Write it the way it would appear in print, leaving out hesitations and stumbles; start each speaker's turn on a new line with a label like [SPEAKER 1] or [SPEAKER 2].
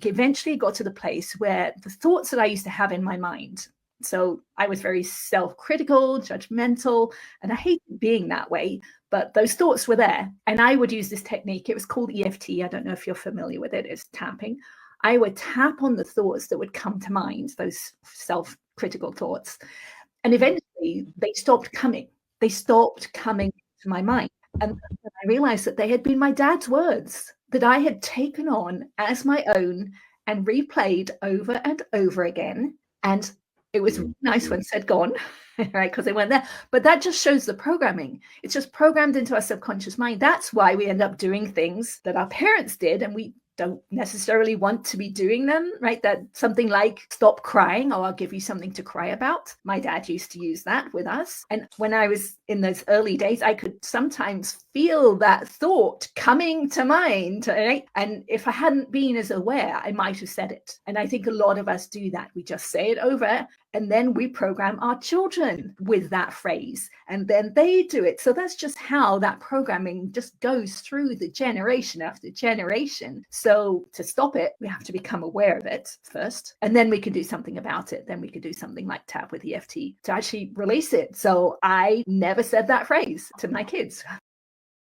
[SPEAKER 1] eventually got to the place where the thoughts that I used to have in my mind, so I was very self-critical, judgmental, and I hated being that way, but those thoughts were there. And I would use this technique. It was called EFT. I don't know if you're familiar with it. It's tapping. I would tap on the thoughts that would come to mind, those self-critical thoughts. And eventually they stopped coming. They stopped coming to my mind. And I realized that they had been my dad's words that I had taken on as my own and replayed over and over again. And it was really nice when said gone, right? Because they weren't there. But that just shows the programming. It's just programmed into our subconscious mind. That's why we end up doing things that our parents did and we don't necessarily want to be doing them, right? That something like stop crying, or I'll give you something to cry about. My dad used to use that with us. And when I was in those early days, I could sometimes feel that thought coming to mind, right? And if I hadn't been as aware, I might have said it. And I think a lot of us do that. We just say it over and then we program our children with that phrase and then they do it. So that's just how that programming just goes through the generation after generation. So to stop it, we have to become aware of it first, and then we can do something about it. Then we could do something like tap with EFT to actually release it. So I never said that phrase to my kids.